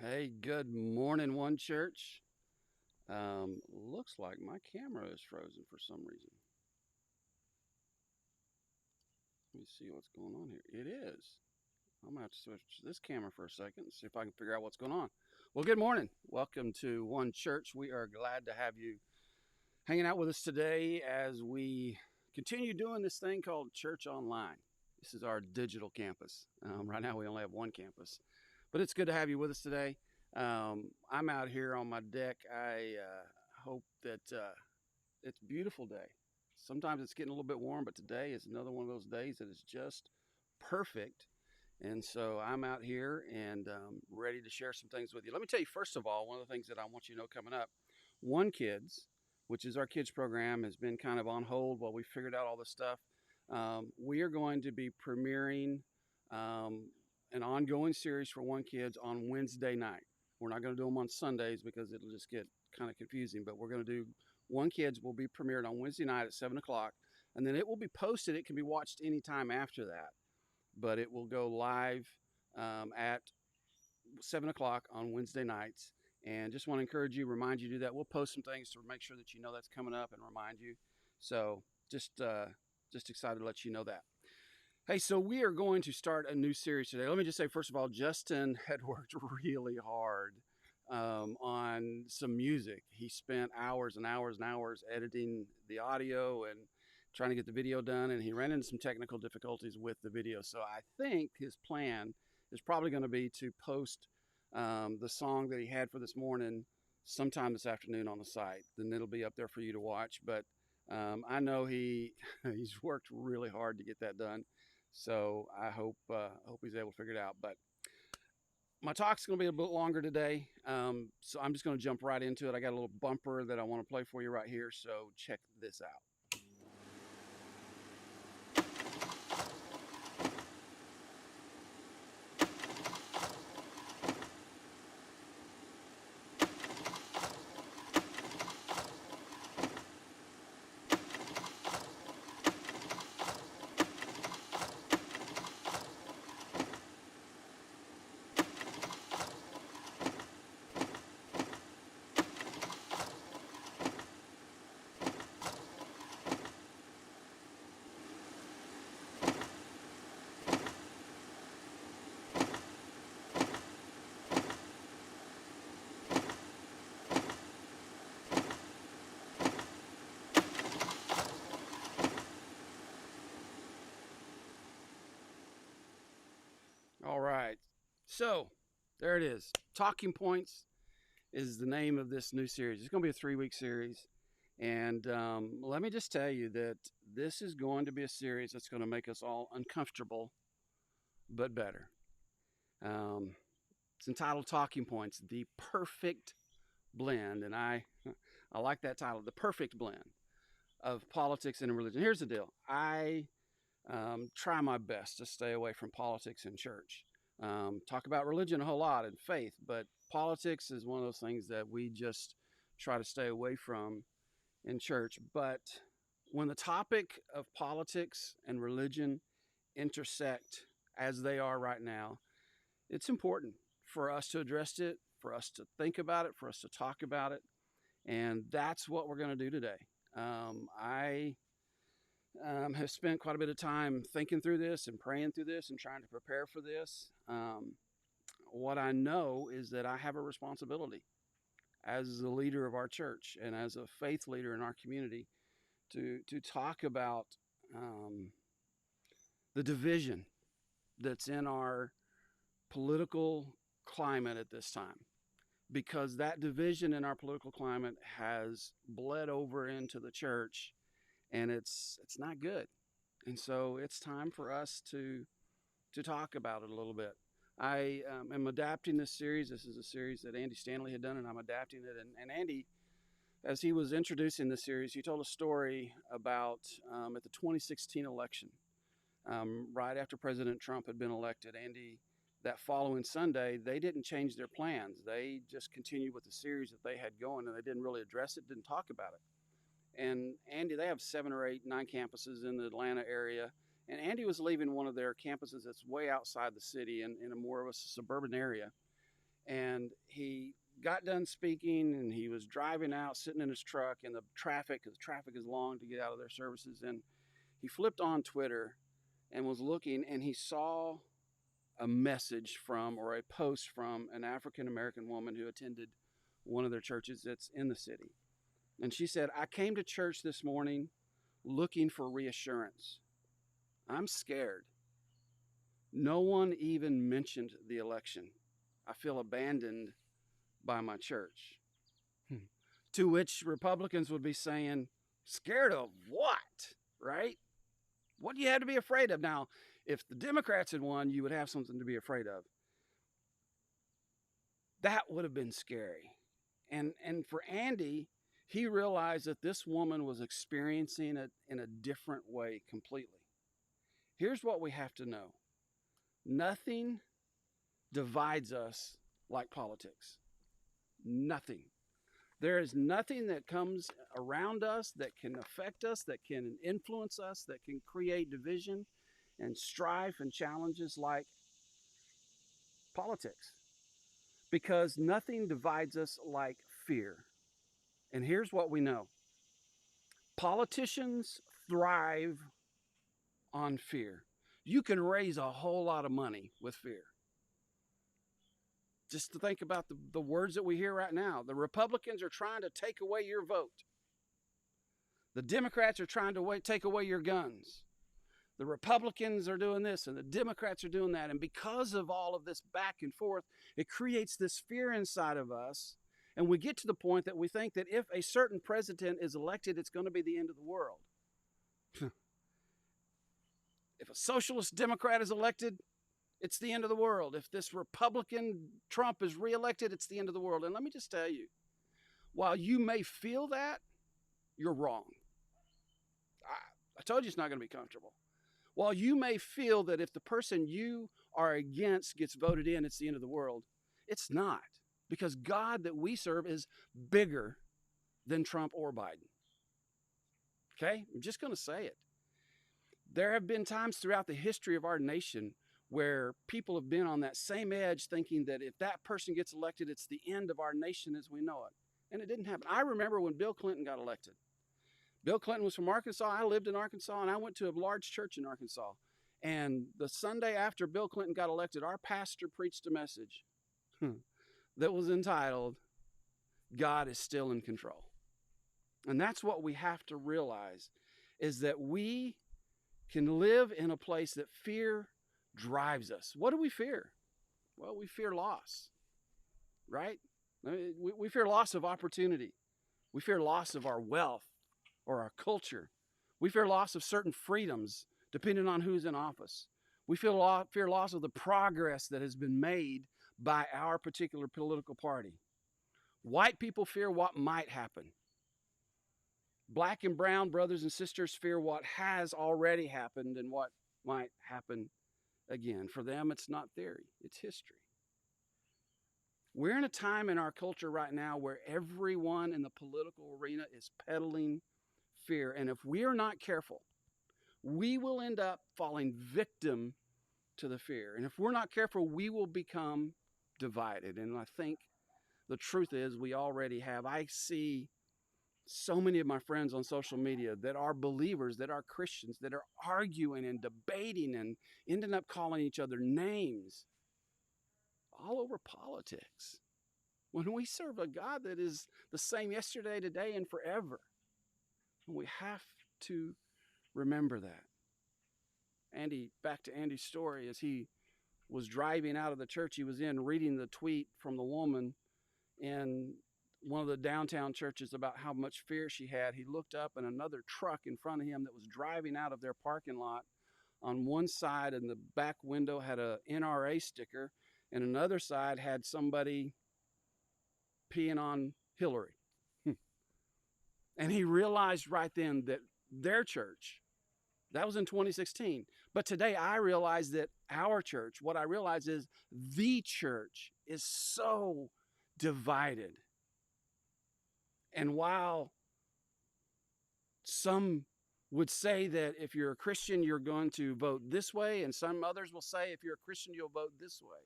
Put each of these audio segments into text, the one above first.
Hey, good morning, One Church. Looks like my camera is frozen for some reason. Let me see what's going on here. It is. I'm gonna have to switch this camera for a second and see if I can figure out what's going on. Well, good morning. Welcome to One Church. We are glad to have you hanging out with us today as we continue doing this thing called Church Online. This is our digital campus. Right now, we only have one campus, but it's good to have you with us today. I'm out here on my deck. I hope that it's a beautiful day. Sometimes it's getting a little bit warm, but today is another one of those days that is just perfect. And so I'm out here and ready to share some things with you. Let me tell you, first of all, one of the things that I want you to know coming up, One Kids, which is our kids program, has been kind of on hold while we figured out all this stuff. We are going to be premiering um, an ongoing series for One Kids on Wednesday night. We're not going to do them on Sundays because it'll just get kind of confusing, but we're going to do One Kids will be premiered on Wednesday night at 7 o'clock, and then it will be posted. It can be watched anytime after that, but it will go live at 7 o'clock on Wednesday nights. And just want to encourage you, remind you to do that. We'll post some things to make sure that you know that's coming up and remind you. So just excited to let you know that. Hey, so we are going to start a new series today. Let me just say, first of all, Justin had worked really hard on some music. He spent hours and hours and hours editing the audio and trying to get the video done, and he ran into some technical difficulties with the video. So I think his plan is probably going to be to post the song that he had for this morning sometime this afternoon on the site. Then it'll be up there for you to watch. But I know he's worked really hard to get that done. So I hope he's able to figure it out. But my talk's going to be a bit longer today, so I'm just going to jump right into it. I got a little bumper that I want to play for you right here, so check this out. All right, so there it is. Talking points is the name of this new series. It's going to be a 3-week series. And let me just tell you that this is going to be a series that's going to make us all uncomfortable, but better. Um, it's entitled Talking Points, The Perfect Blend. And I like that title, The Perfect Blend of Politics and Religion. Here's the deal. I try my best to stay away from politics and church. Talk about religion a whole lot and faith, but politics is one of those things that we just try to stay away from in church. But when the topic of politics and religion intersect as they are right now, it's important for us to address it, for us to think about it, for us to talk about it. And that's what we're going to do today. I have spent quite a bit of time thinking through this and praying through this and trying to prepare for this. What I know is that I have a responsibility as the leader of our church and as a faith leader in our community to talk about the division that's in our political climate at this time, because that division in our political climate has bled over into the church, and it's not good. And so it's time for us to talk about it a little bit. I am adapting this series. This is a series that Andy Stanley had done, and I'm adapting it. And Andy, as he was introducing the series, he told a story about at the 2016 election, right after President Trump had been elected. Andy, that following Sunday, they didn't change their plans. They just continued with the series that they had going, and they didn't really address it, didn't talk about it. And Andy, they have 7 or 8, 9 campuses in the Atlanta area. And Andy was leaving one of their campuses that's way outside the city in a more of a suburban area. And he got done speaking, and he was driving out, sitting in his truck in the traffic, because traffic is long to get out of their services. And he flipped on Twitter and was looking, and he saw a message from, or a post from, an African-American woman who attended one of their churches that's in the city. And she said, "I came to church this morning looking for reassurance. I'm scared. No one even mentioned the election. I feel abandoned by my church." To which Republicans would be saying, scared of what, right? What do you have to be afraid of? Now, if the Democrats had won, you would have something to be afraid of. That would have been scary. And for Andy, he realized that this woman was experiencing it in a different way completely. Here's what we have to know. Nothing divides us like politics. Nothing. There is nothing that comes around us that can affect us, that can influence us, that can create division and strife and challenges like politics. Because nothing divides us like fear. And here's what we know. Politicians thrive on fear. You can raise a whole lot of money with fear. Just to think about the words that we hear right now. The Republicans are trying to take away your vote. The Democrats are trying to take away your guns. The Republicans are doing this and the Democrats are doing that. And because of all of this back and forth, it creates this fear inside of us. And we get to the point that we think that if a certain president is elected, it's going to be the end of the world. If a socialist Democrat is elected, it's the end of the world. If this Republican Trump is reelected, it's the end of the world. And let me just tell you, while you may feel that, you're wrong. I told you it's not going to be comfortable. While you may feel that if the person you are against gets voted in, it's the end of the world, it's not. Because God that we serve is bigger than Trump or Biden. Okay? I'm just going to say it. There have been times throughout the history of our nation where people have been on that same edge thinking that if that person gets elected, it's the end of our nation as we know it. And it didn't happen. I remember when Bill Clinton got elected. Bill Clinton was from Arkansas. I lived in Arkansas, and I went to a large church in Arkansas. And the Sunday after Bill Clinton got elected, our pastor preached a message that was entitled, "God is still in control." And that's what we have to realize, is that we can live in a place that fear drives us. What do we fear? Well, we fear loss, right? We fear loss of opportunity. We fear loss of our wealth or our culture. We fear loss of certain freedoms depending on who's in office. We fear loss of the progress that has been made by our particular political party. White people fear what might happen. Black and brown brothers and sisters fear what has already happened and what might happen again. For them, it's not theory, it's history. We're in a time in our culture right now where everyone in the political arena is peddling fear. And if we are not careful, we will end up falling victim to the fear. And if we're not careful, we will become divided. And I think the truth is, we already have. I see so many of my friends on social media that are believers, that are Christians, that are arguing and debating and ending up calling each other names all over politics. When we serve a God that is the same yesterday, today, and forever, we have to remember that. Back to Andy's story, as he was driving out of the church he was in, reading the tweet from the woman in one of the downtown churches about how much fear she had. He looked up, and another truck in front of him that was driving out of their parking lot, on one side in the back window had a NRA sticker, and another side had somebody peeing on Hillary. And he realized right then that their church, that was in 2016. But today I realize that our church, what I realize is the church is so divided. And while some would say that if you're a Christian, you're going to vote this way, and some others will say if you're a Christian, you'll vote this way.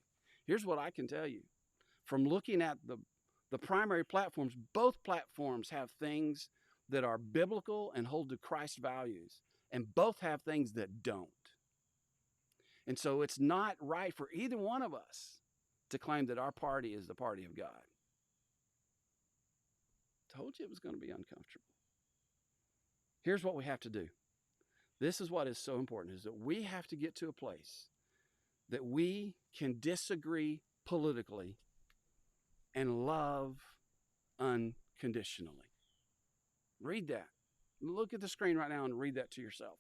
Here's what I can tell you. From looking at the primary platforms, both platforms have things that are biblical and hold to Christ values, and both have things that don't. And so it's not right for either one of us to claim that our party is the party of God. Told you it was going to be uncomfortable. Here's what we have to do. This is what is so important, is that we have to get to a place that we can disagree politically and love unconditionally. Read that. Look at the screen right now and read that to yourself.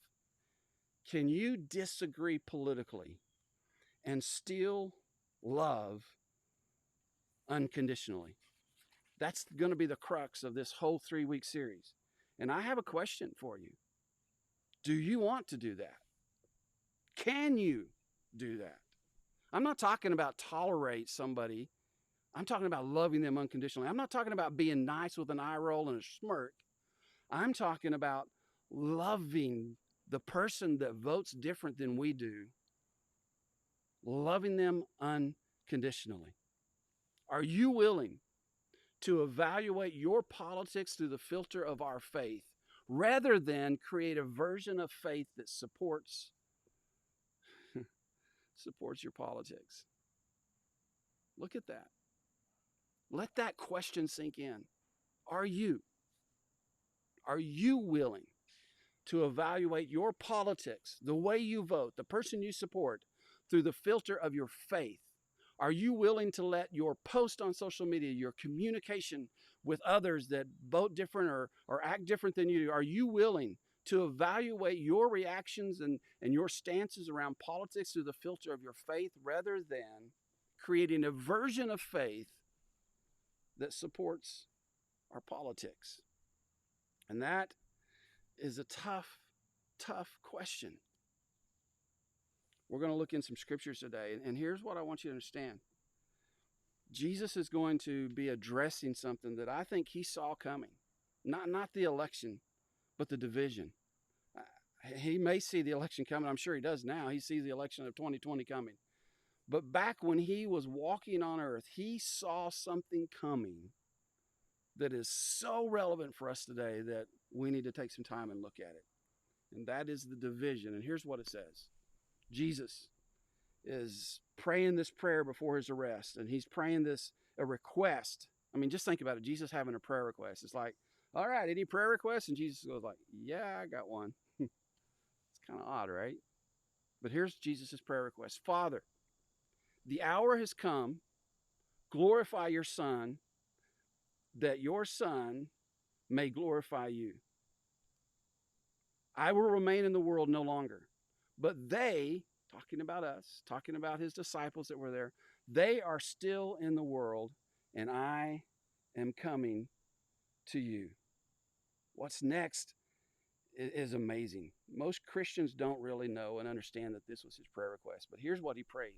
Can you disagree politically and still love unconditionally? That's going to be the crux of this whole 3-week series. And I have a question for you. Do you want to do that? Can you do that? I'm not talking about tolerate somebody. I'm talking about loving them unconditionally. I'm not talking about being nice with an eye roll and a smirk. I'm talking about loving the person that votes different than we do, loving them unconditionally. Are you willing to evaluate your politics through the filter of our faith rather than create a version of faith that supports your politics? Look at that. Let that question sink in. Are you willing to evaluate your politics, the way you vote, the person you support, through the filter of your faith? Are you willing to let your post on social media, your communication with others that vote different or act different than you do, are you willing to evaluate your reactions and your stances around politics through the filter of your faith rather than creating a version of faith that supports our politics? And that is a tough question. We're going to look in some scriptures today, and here's what I want you to understand. Jesus is going to be addressing something that I think he saw coming. Not the election, but the division. He may see the election coming. I'm sure he does now. He sees the election of 2020 coming. But back when he was walking on earth, he saw something coming that is so relevant for us today that we need to take some time and look at it. And that is the division. And here's what it says. Jesus is praying this prayer before his arrest, and he's praying a request. I mean, just think about it. Jesus having a prayer request. It's like, all right, any prayer requests? And Jesus goes like, yeah, I got one. It's kind of odd, right? But here's Jesus' prayer request. Father, the hour has come. Glorify your Son, that your Son may glorify you. I will remain in the world no longer. But they, talking about us, talking about his disciples that were there, they are still in the world, and I am coming to you. What's next is amazing. Most Christians don't really know and understand that this was his prayer request. But here's what he prayed.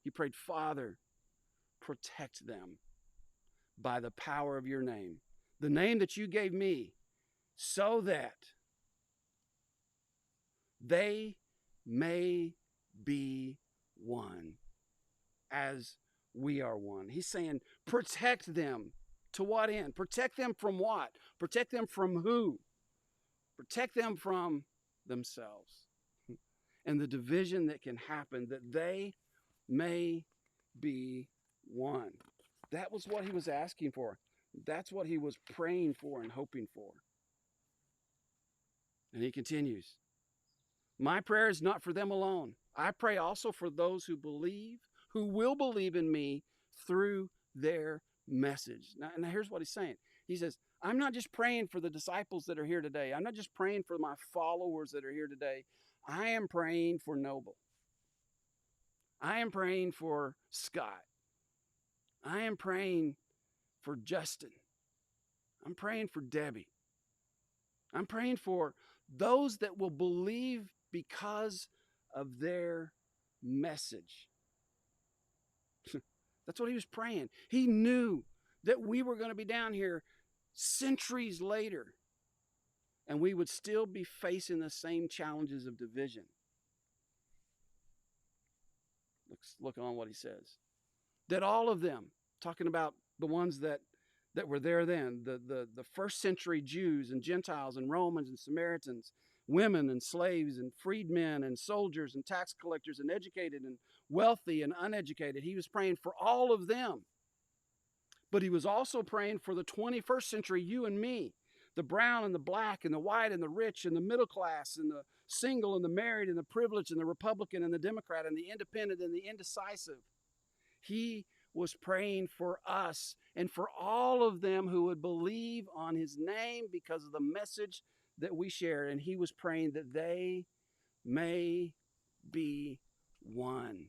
He prayed, Father, protect them by the power of your name, the name that you gave me, so that they may be one as we are one. He's saying, protect them. To what end? Protect them from what? Protect them from who? Protect them from themselves and the division that can happen, that they may be one. That was what he was asking for. That's what he was praying for and hoping for. And he continues, my prayer is not for them alone. I pray also for those who believe, who will believe in me through their message. Now here's what he's saying. He says, I'm not just praying for the disciples that are here today. I'm not just praying for my followers that are here today. I am praying for Noble. I am praying for Scott. I am praying for Justin. I'm praying for Debbie. I'm praying for those that will believe because of their message. That's what he was praying. He knew that we were going to be down here centuries later, and we would still be facing the same challenges of division. Look on what he says. That all of them, talking about the ones that were there then, the first century Jews and Gentiles and Romans and Samaritans, women and slaves and freedmen and soldiers and tax collectors and educated and wealthy and uneducated. He was praying for all of them. But he was also praying for the 21st century, you and me, the brown and the black and the white and the rich and the middle class and the single and the married and the privileged and the Republican and the Democrat and the independent and the indecisive. He was praying for us and for all of them who would believe on his name because of the message that we shared. And he was praying that they may be one.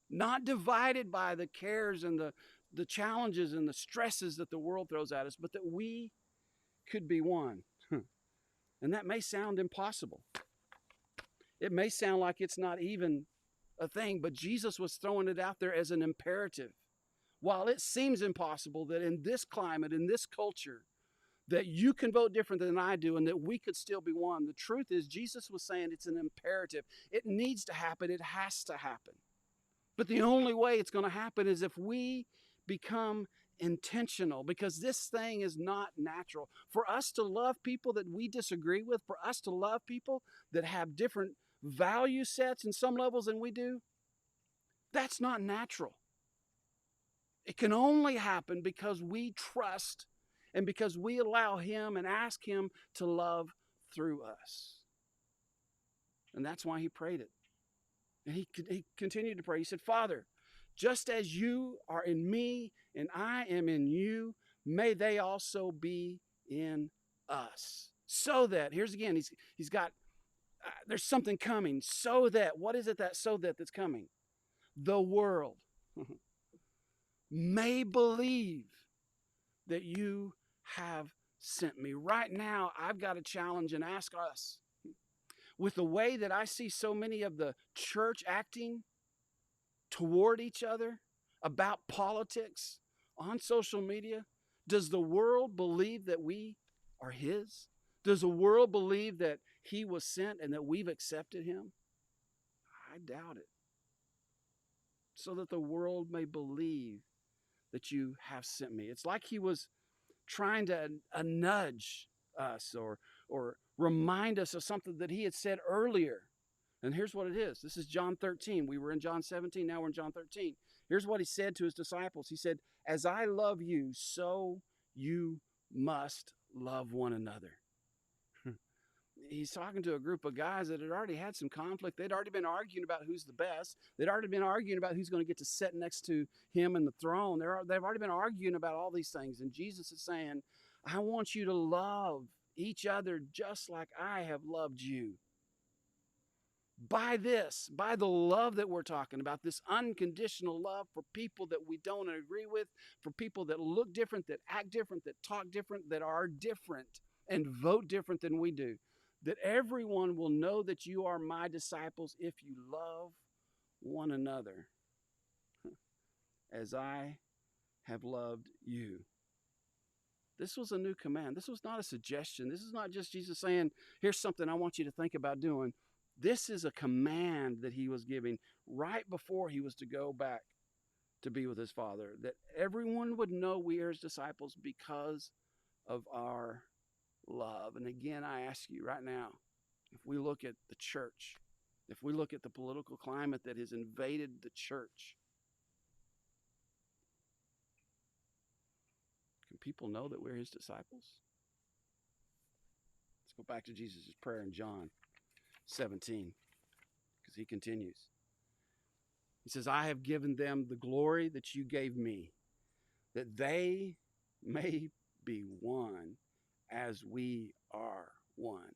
Not divided by the cares and the challenges and the stresses that the world throws at us, but that we could be one. And that may sound impossible. It may sound like it's not even a thing, but Jesus was throwing it out there as an imperative. While it seems impossible that in this climate, in this culture, that you can vote different than I do and that we could still be one, the truth is Jesus was saying it's an imperative. It needs to happen. It has to happen. But the only way it's going to happen is if we become intentional, because this thing is not natural. For us to love people that we disagree with, for us to love people that have different value sets in some levels than we do, that's not natural. It can only happen because we trust and because we allow him and ask him to love through us. And that's why he prayed it. And he continued to pray. He said, Father, just as you are in me and I am in you, may they also be in us. So that, here's again, he's got, there's something coming. So that, what is it that so that that's coming? The world may believe that you have sent me. Right now, I've got a challenge and ask us. With the way that I see so many of the church acting toward each other about politics on social media, does the world believe that we are his? Does the world believe that he was sent and that we've accepted him? I doubt it. So that the world may believe that you have sent me. It's like he was trying to nudge us or remind us of something that he had said earlier. And here's what it is. This is John 13. We were in John 17. Now we're in John 13. Here's what he said to his disciples. He said, as I love you, so you must love one another. he's talking to a group of guys that had already had some conflict. They'd already been arguing about who's the best. They'd already been arguing about who's going to get to sit next to him in the throne. They've already been arguing about all these things. And Jesus is saying, I want you to love each other just like I have loved you. By the love that we're talking about, this unconditional love for people that we don't agree with, for people that look different, that act different, that talk different, that are different and vote different than we do, that everyone will know that you are my disciples if you love one another as I have loved you. This was a new command. This was not a suggestion. This is not just Jesus saying, here's something I want you to think about doing. This is a command that he was giving right before he was to go back to be with his Father, that everyone would know we are his disciples because of our love. And again, I ask you right now, if we look at the church, if we look at the political climate that has invaded the church, can people know that we're his disciples? Let's go back to Jesus' prayer in John 17, because he continues. He says, I have given them the glory that you gave me, that they may be one as we are one.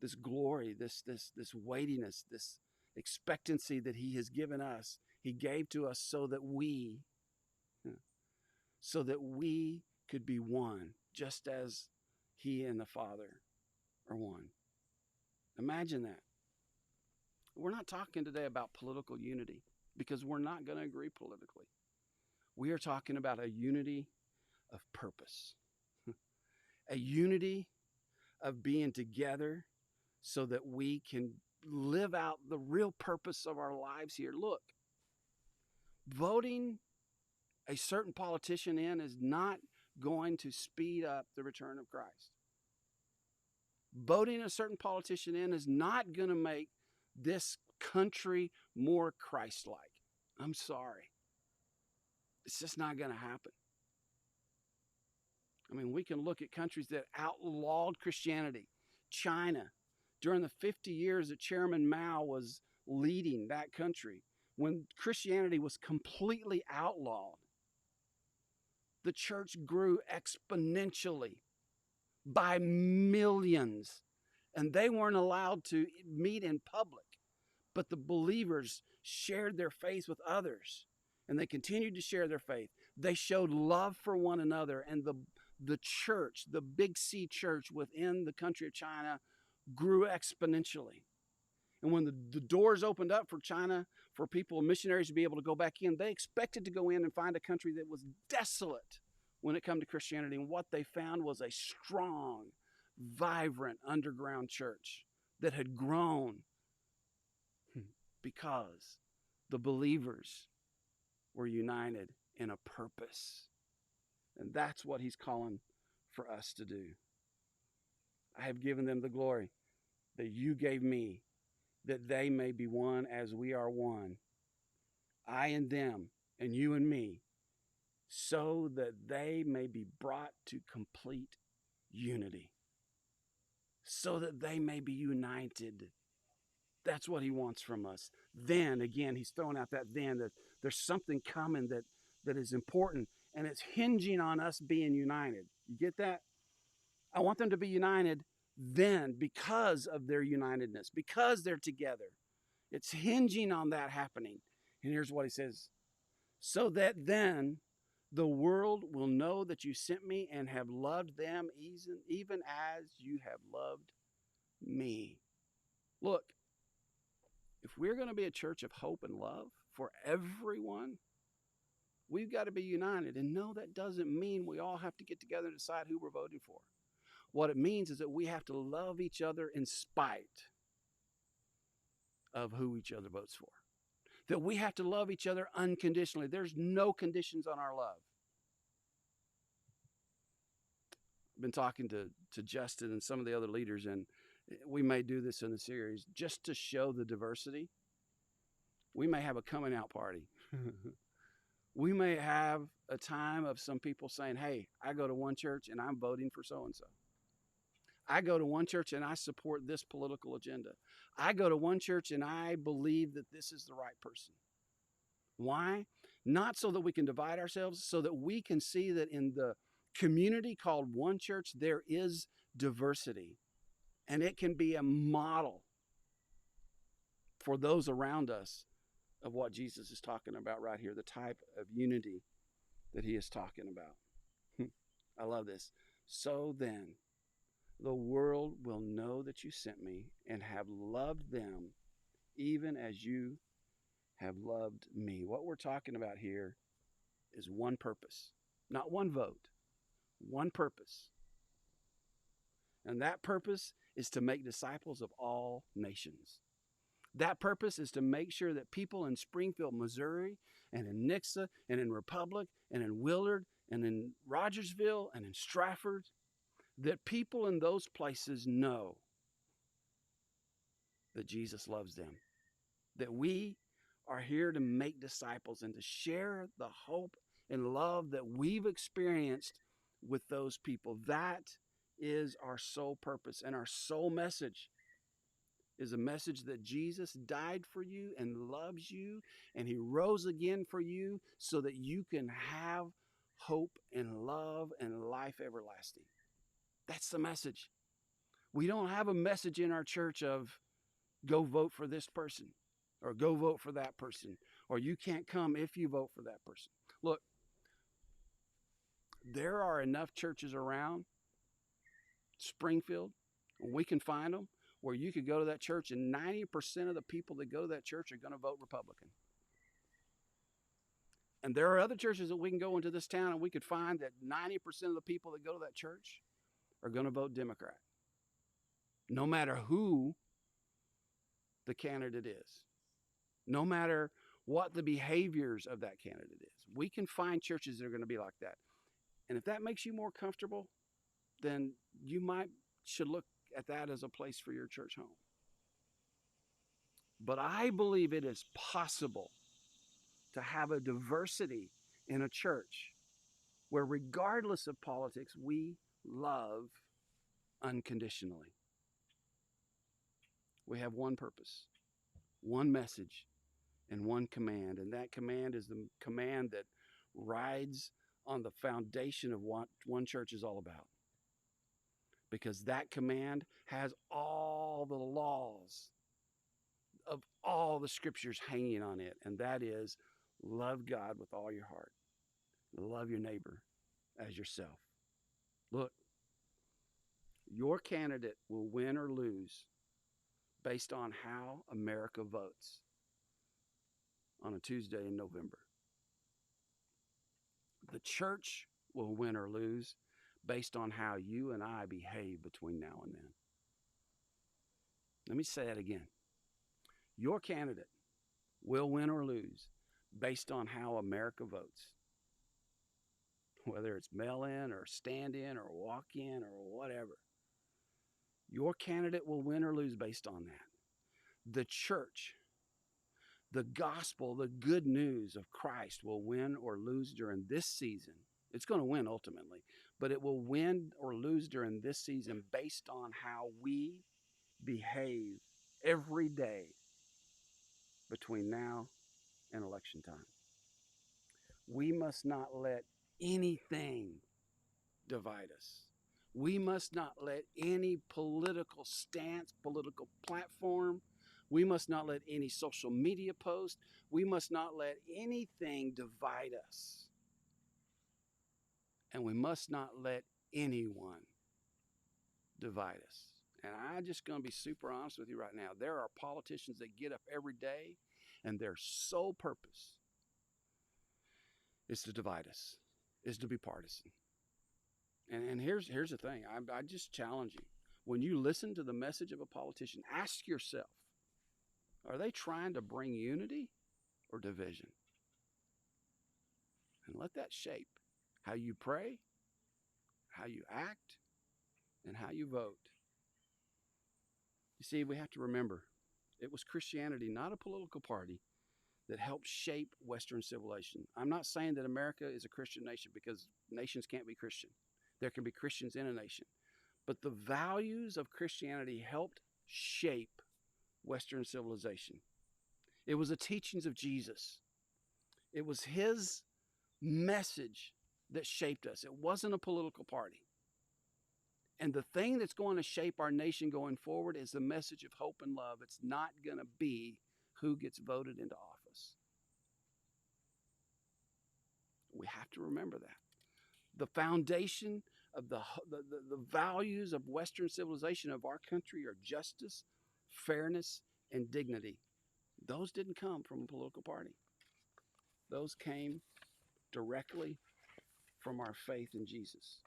This glory, this weightiness, this expectancy that he has given us, he gave to us so that we could be one, just as he and the Father are one. Imagine that. We're not talking today about political unity, because we're not going to agree politically. We are talking about a unity of purpose, a unity of being together so that we can live out the real purpose of our lives here. Look, voting a certain politician in is not going to speed up the return of Christ. Voting a certain politician in is not going to make this country more Christ-like. I'm sorry. It's just not going to happen. I mean, we can look at countries that outlawed Christianity. China, during the 50 years that Chairman Mao was leading that country, when Christianity was completely outlawed, the church grew exponentially by millions, and they weren't allowed to meet in public, but the believers shared their faith with others, and they continued to share their faith. They showed love for one another, and the church, the Big C church within the country of China, grew exponentially. And when the doors opened up for China, for people, missionaries to be able to go back in, they expected to go in and find a country that was desolate when it came to Christianity. And what they found was a strong, vibrant underground church that had grown because the believers were united in a purpose. And that's what he's calling for us to do. I have given them the glory that you gave me, that they may be one as we are one, I and them, and you and me, so that they may be brought to complete unity, so that they may be united. That's what he wants from us. Then, again, he's throwing out that there's something coming that is important, and it's hinging on us being united. You get that? I want them to be united then because of their unitedness, because they're together. It's hinging on that happening. And here's what he says. So that then the world will know that you sent me and have loved them even as you have loved me. Look, if we're going to be a church of hope and love for everyone, we've got to be united. And no, that doesn't mean we all have to get together and decide who we're voting for. What it means is that we have to love each other in spite of who each other votes for. That we have to love each other unconditionally. There's no conditions on our love. I've been talking to Justin and some of the other leaders, and we may do this in the series just to show the diversity. We may have a coming out party. We may have a time of some people saying, hey, I go to one church and I'm voting for so-and-so. I go to one church and I support this political agenda. I go to one church and I believe that this is the right person. Why? Not so that we can divide ourselves, so that we can see that in the community called one church, there is diversity. And it can be a model for those around us of what Jesus is talking about right here, the type of unity that he is talking about. I love this. So then, the world will know that you sent me and have loved them even as you have loved me. What we're talking about here is one purpose, not one vote, one purpose. And that purpose is to make disciples of all nations. That purpose is to make sure that people in Springfield, Missouri, and in Nixa, and in Republic, and in Willard, and in Rogersville, and in Stratford, that people in those places know that Jesus loves them. That we are here to make disciples and to share the hope and love that we've experienced with those people. That is our sole purpose, and our sole message is a message that Jesus died for you and loves you, and he rose again for you so that you can have hope and love and life everlasting. That's the message. We don't have a message in our church of go vote for this person or go vote for that person, or you can't come if you vote for that person. Look, there are enough churches around Springfield, we can find them, where you could go to that church and 90% of the people that go to that church are going to vote Republican. And there are other churches that we can go into this town and we could find that 90% of the people that go to that church are going to vote Democrat, no matter who the candidate is, no matter what the behaviors of that candidate is. We can find churches that are going to be like that. And if that makes you more comfortable, then you should look at that as a place for your church home. But I believe it is possible to have a diversity in a church where, regardless of politics, we love unconditionally. We have one purpose, one message, and one command. And that command is the command that rides on the foundation of what one church is all about. Because that command has all the laws of all the scriptures hanging on it. And that is, love God with all your heart. Love your neighbor as yourself. Look, your candidate will win or lose based on how America votes on a Tuesday in November. The church will win or lose based on how you and I behave between now and then. Let me say that again. Your candidate will win or lose based on how America votes. Whether it's mail-in or stand-in or walk-in or whatever. Your candidate will win or lose based on that. The church, the gospel, the good news of Christ will win or lose during this season. It's going to win ultimately, but it will win or lose during this season based on how we behave every day between now and election time. We must not let anything divide us. We must not let any political stance, political platform, we must not let any social media post, we must not let anything divide us. And we must not let anyone divide us. And I'm just going to be super honest with you right now. There are politicians that get up every day and their sole purpose is to divide us, is to be partisan. And here's the thing. I just challenge you. When you listen to the message of a politician, ask yourself, are they trying to bring unity or division? And let that shape how you pray, how you act, and how you vote. You see, we have to remember, it was Christianity, not a political party, that helped shape Western civilization. I'm not saying that America is a Christian nation, because nations can't be Christian. There can be Christians in a nation. But the values of Christianity helped shape Western civilization. It was the teachings of Jesus. It was his message that shaped us. It wasn't a political party. And the thing that's going to shape our nation going forward is the message of hope and love. It's not going to be who gets voted into office. We have to remember that. The foundation of the values of Western civilization of our country are justice, fairness, and dignity. Those didn't come from a political party. Those came directly from our faith in Jesus.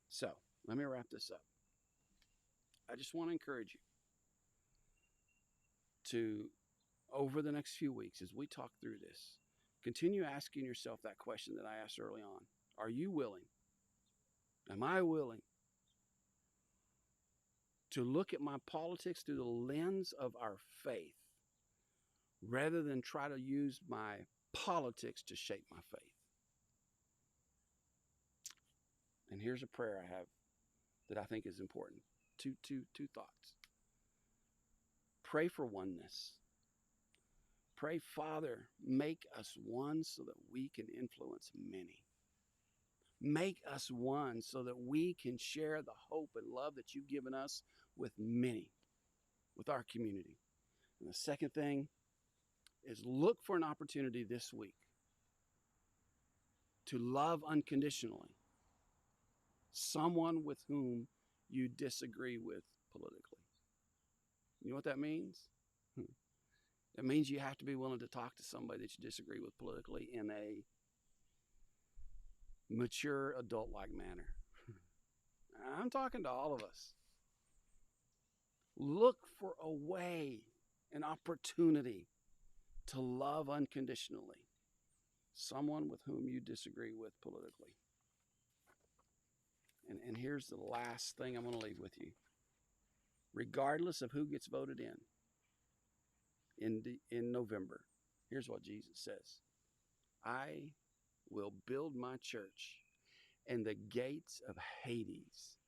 So, let me wrap this up. I just want to encourage you to, over the next few weeks, as we talk through this, continue asking yourself that question that I asked early on. Are you willing? Am I willing to look at my politics through the lens of our faith rather than try to use my politics to shape my faith? And here's a prayer I have that I think is important. Two thoughts. Pray for oneness. Pray, Father, make us one so that we can influence many. Make us one so that we can share the hope and love that you've given us with many, with our community. And the second thing is look for an opportunity this week to love unconditionally someone with whom you disagree with politically. You know what that means? It means you have to be willing to talk to somebody that you disagree with politically in a mature, adult-like manner. I'm talking to all of us. Look for a way, an opportunity to love unconditionally someone with whom you disagree with politically. And here's the last thing I'm going to leave with you. Regardless of who gets voted in November, here's what Jesus says. I will build my church, and the gates of Hades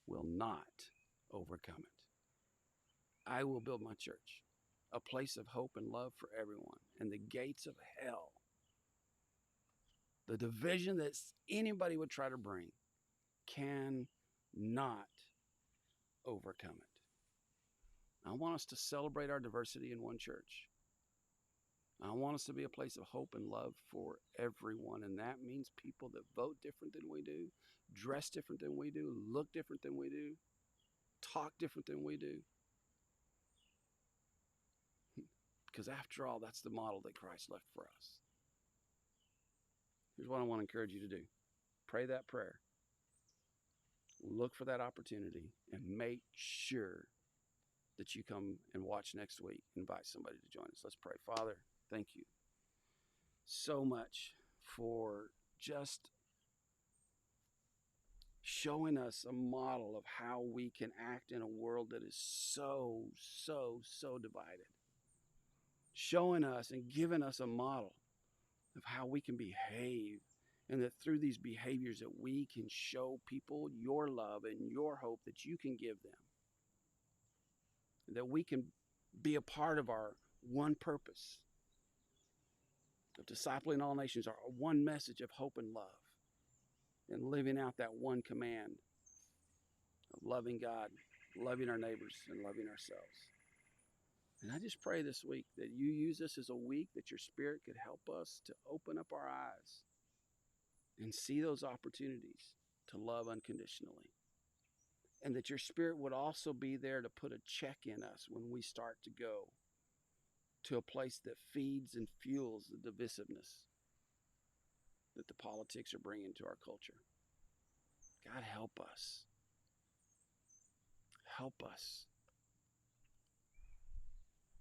will not overcome it. I will build my church, a place of hope and love for everyone, and the gates of hell, the division that anybody would try to bring, cannot overcome it. I want us to celebrate our diversity in one church. I want us to be a place of hope and love for everyone, and that means people that vote different than we do, dress different than we do, look different than we do, talk different than we do. Because after all, that's the model that Christ left for us. Here's what I want to encourage you to do. Pray that prayer. Look for that opportunity and make sure that you come and watch next week. Invite somebody to join us. Let's pray. Father, thank you so much for just showing us a model of how we can act in a world that is so divided. Showing us and giving us a model of how we can behave, and that through these behaviors that we can show people your love and your hope that you can give them. That we can be a part of our one purpose of discipling all nations, our one message of hope and love, and living out that one command of loving God, loving our neighbors, and loving ourselves. And I just pray this week that you use this as a week that your Spirit could help us to open up our eyes and see those opportunities to love unconditionally. And that your Spirit would also be there to put a check in us when we start to go to a place that feeds and fuels the divisiveness that the politics are bringing to our culture. God, help us. Help us.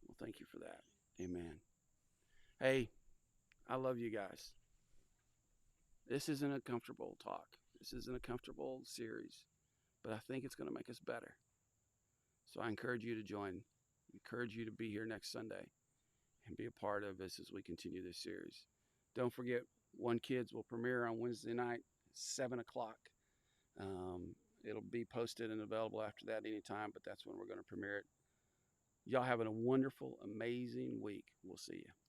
Well, thank you for that. Amen. Hey, I love you guys. This isn't a comfortable talk. This isn't a comfortable series, but I think it's going to make us better. So I encourage you to join. I encourage you to be here next Sunday and be a part of this as we continue this series. Don't forget, One Kids will premiere on Wednesday night, 7 o'clock. It'll be posted and available after that anytime, but that's when we're going to premiere it. Y'all having a wonderful, amazing week. We'll see you.